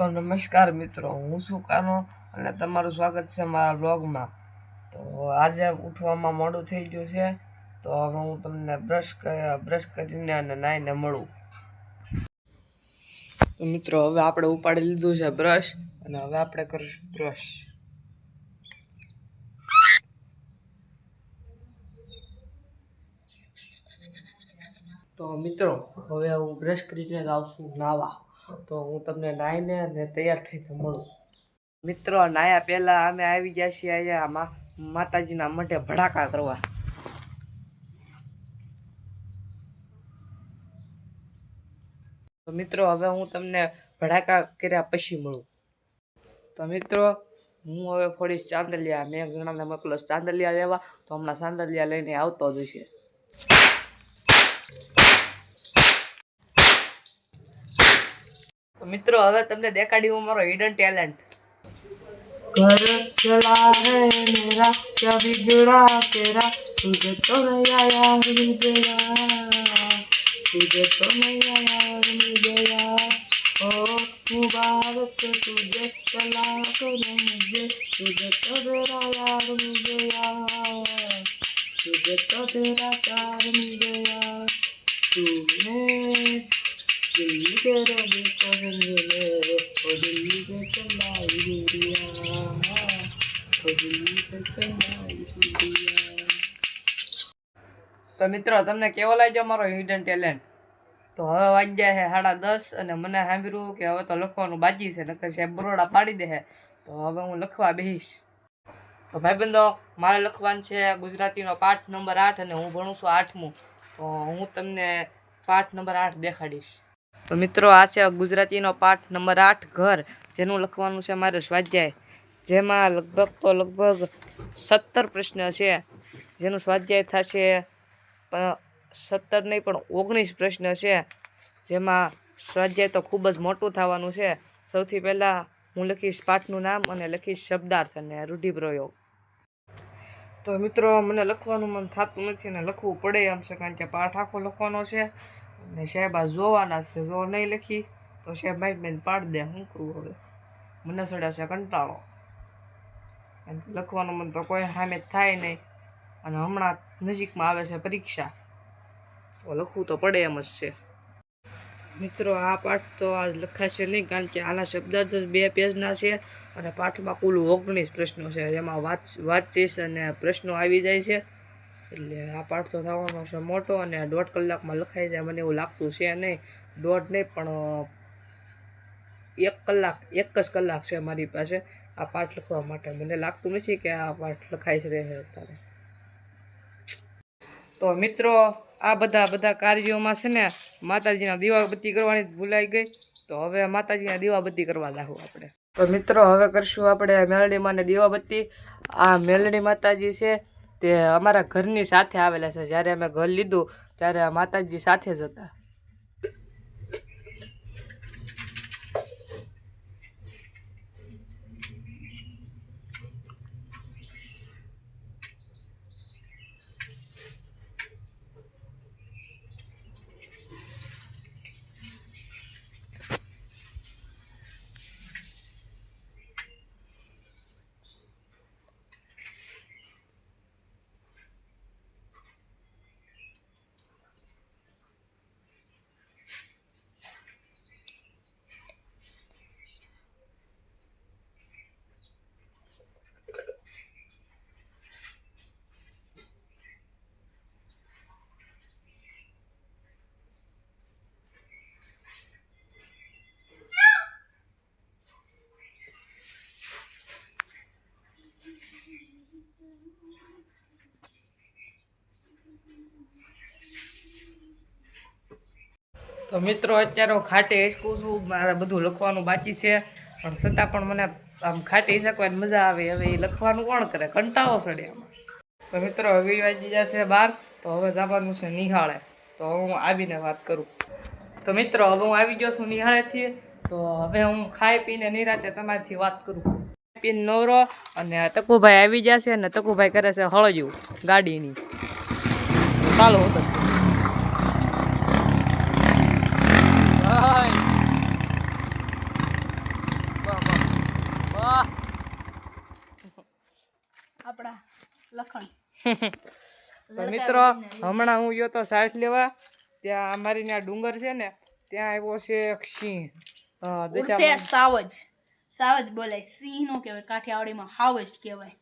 તો નમસ્કાર મિત્રો, હું છું કાનો અને તમારું સ્વાગત છે મારા બ્લોગમાં. તો આજે ઉઠવામાં મોડું થઈ ગયું છે, તો હવે હું તમને બ્રશ કરીને અને નાહીને મળું. તો મિત્રો, હવે આપણે ઉપાડી લીધું છે બ્રશ અને હવે આપણે કરીશું બ્રશ. તો મિત્રો, હવે હું બ્રશ કરીને જ આવશું નાવા. તો હું તમને નાહીને અને તૈયાર થઈને મળું. મિત્રો, નાયા પહેલા અમે આવી ગયા છીએ અહીંયા માતાજીના મઢે ભડાકા કરવા. તો મિત્રો, હવે હું તમને ભડાકા કર્યા પછી મળું. તો મિત્રો, હું હવે થોડી ચાંદલિયા, મેં ઘણાને મોકલો ચાંદલિયા લેવા, તો હમણાં ચાંદલિયા લઈને આવતો જ છે. તો મિત્રો, હવે તમને દેખાડી હું મારો હિડન ટેલેન્ટ. घर चला है मेरा क्या बिगड़ा तेरा तुझे तो नहीं आया गया तुझे तो नहीं आया गया ओ मुबारक तुझे चला कर मुझे तुझे तो तेरा यार मिल गया तुझे तो तेरा प्यार मिल गया तूने दिल के रवि को मिले ओ दिल के चलाई दिया ओ दिल के चलाई दिया. તો મિત્રો, તમને કેવો લાગ્યો મારો હિડન ટેલેન્ટ? તો હવે વાગ્યા છે 10:30 અને મને સાંભળ્યું કે હવે તો લખવાનું બાકી છે, નકર સાહેબ બરોડા પાડી દે. તો હવે હું લખવા બેસીશ. તો ભાઈબંધો, મારે લખવાનું છે ગુજરાતીનો પાઠ નંબર 8 અને હું ભણું છું 8મું. તો હું તમને પાઠ નંબર 8 દેખાડીશ. તો મિત્રો, આ છે ગુજરાતીનો પાઠ નંબર 8 ઘર, જેનું લખવાનું છે મારે સ્વાધ્યાય, જેમાં લગભગ 17 પ્રશ્ન છે, જેનું સ્વાધ્યાય થશે 17 નહીં પણ 19 પ્રશ્ન છે, જેમાં સ્વાધ્યાય તો ખૂબ જ મોટું થવાનું છે. સૌથી પહેલાં હું લખીશ પાઠનું નામ અને લખીશ શબ્દાર્થ અને રૂઢિપ્રયોગ. તો મિત્રો, મને લખવાનું મન થતું નથી ને લખવું પડે એમ છે, કારણ કે પાઠ આખો લખવાનો છે અને સાહેબ આ જોવાના છે. જો નહીં લખી તો સાહેબ માઇક પાડી દે. શું કરવું હવે? મને ચડ્યા છે કંટાળો. લખવાનું મન તો કોઈ સામે થાય નહીં અને હમણાં નજીકમાં આવે છે પરીક્ષા, તો લખવું તો પડે એમ જ છે. મિત્રો, આ પાઠ તો આજ લખાશે નહીં, કારણ કે આના શબ્દાર્થ 2 પેજના છે અને પાઠમાં કુલ 19 પ્રશ્નો છે, જેમાં વાતચીત અને પ્રશ્નો આવી જાય છે. એટલે આ પાઠ તો થવાનો છે મોટો અને 1.5 કલાકમાં લખાઈ જાય મને એવું લાગતું છે. નહીં, 1.5 નહીં પણ 1 કલાક, 1 જ કલાક છે મારી પાસે આ પાઠ લખવા માટે. મને લાગતું નથી કે આ પાઠ લખાઈ રહે અત્યારે. તો મિત્રો, આ બધા કાર્યોમાં છે ને માતાજીના દીવાબત્તી કરવાની ભૂલાઈ ગઈ, તો હવે માતાજીના દીવાબત્તી કરવા લાગુ આપણે. તો મિત્રો, હવે કરશું આપણે મેલડીમાંને દીવાબત્તી. આ મેલડી માતાજી છે તે અમારા ઘરની સાથે આવેલા છે. જ્યારે અમે ઘર લીધું ત્યારે આ માતાજી સાથે જ હતા. તો મિત્રો, અત્યારે હું ખાટે હિંચકું છું. મારે બધું લખવાનું બાકી છે, પણ છતાં પણ મને આમ ખાટે હિંચકવાની મજા આવે. હવે એ લખવાનું કોણ કરે? કંટાળો ચડે આમાં. તો મિત્રો, હવે વાગી જશે 12, તો હવે જવાનું છે નિહાળે. તો હું આવીને વાત કરું. તો મિત્રો, હવે હું આવી ગયો છું નિહાળેથી. તો હવે હું ખાઈ પીને નિરાતે તમારીથી વાત કરું. પીને નવરો અને તકુભાઈ આવી જશે અને તકુભાઈ કરે છે હળજ્યું ગાડીની. ચાલો હતો. તો મિત્રો હમણાં હું ગયો તો સાસ લેવા, ત્યાં અમારી ત્યાં ડુંગર છે ને ત્યાં આવ્યો છે એક સિંહ. ઉર્ફે સાવજ. સાવજ બોલાય, સિંહ નો કહેવાય, કાઠિયાવાડીમાં હાવજ કહેવાય.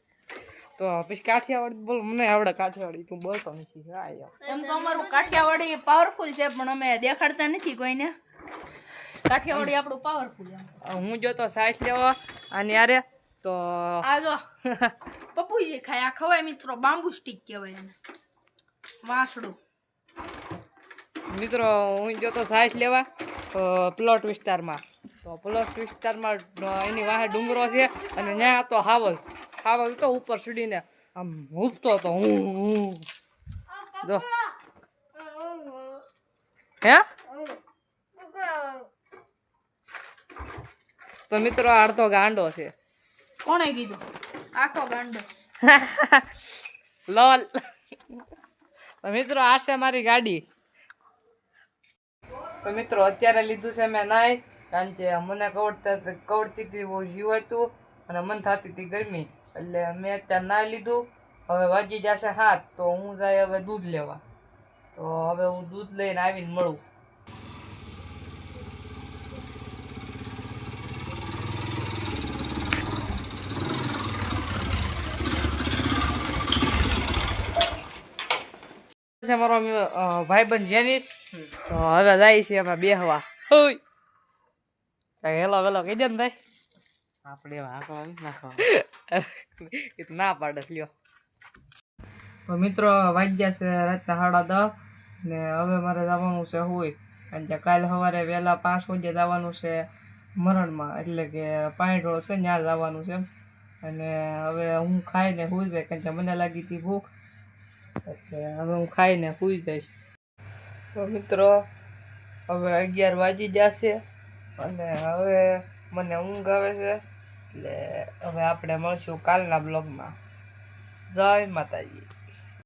તો પછી કાઠિયાવાડી બોલ, મને આવડે કાઠિયાવાડી, તું બોલતો નથી. હા યાર, એમ તો અમારું કાઠિયાવાડી પાવરફુલ છે, પણ અમે દેખાડતા નથી કોઈને. કાઠિયાવાડી આપણું પાવરફુલ છે. હું જો તો સાસ લેવા અને યારે તો આ જો પપ્પુજી ખાય, આ ખવાય મિત્રો, બાંબુ સ્ટીક કહેવાય એને, વાંસડું. મિત્રો હું જો તો સાસ લેવા પ્લોટ વિસ્તારમાં, તો પ્લોટ વિસ્તારમાં એની વાહે ડુંગરો છે અને ત્યાં હતો હાવસ. હાવસ તો ઉપર ચડીને આમ હૂપતો હતો, હું જો હે. તો મિત્રો અડધો ગાંડો છે. કોણે કીધું આખો ગાંડો? લોલ. તો મિત્રો આ છે મારી ગાડી. તો મિત્રો અત્યારે લીધું છે મેં નાઈ, કારણ કે મને કવડતી હતી બહુ જીવ હતું અને મન થતી હતી ગરમી, એટલે મેં અત્યારે નાઈ લીધું. હવે વાગી જશે 7, તો હું જાય હવે દૂધ લેવા. તો હવે હું દૂધ લઈને આવીને મળું. મારો ભાઈબંધ જેનિસ, તો હવે જાય છે અમે બેહવા. હેલો વેલો કહી દે ને ભાઈ, આપણે ના પાડે લ્યો. તો મિત્રો વાગ્યા છે રાતના 10:30 ને હવે મારે જવાનું છે હોય, કારણ કે કાલે સવારે વહેલા 5 વાગે જવાનું છે મરણમાં, એટલે કે પાણીઢોળ છે ત્યાં જવાનું છે. અને હવે હું ખાઈને સુઈ જાય, કારણ કે મને લાગી હતી ભૂખ, એટલે હવે હું ખાઈને સુઈ જઈશ. તો મિત્રો હવે 11 વાગી જશે અને હવે મને ઊંઘ આવે છે, એટલે હવે આપણે મળશું કાલના બ્લોગમાં. જય માતાજી.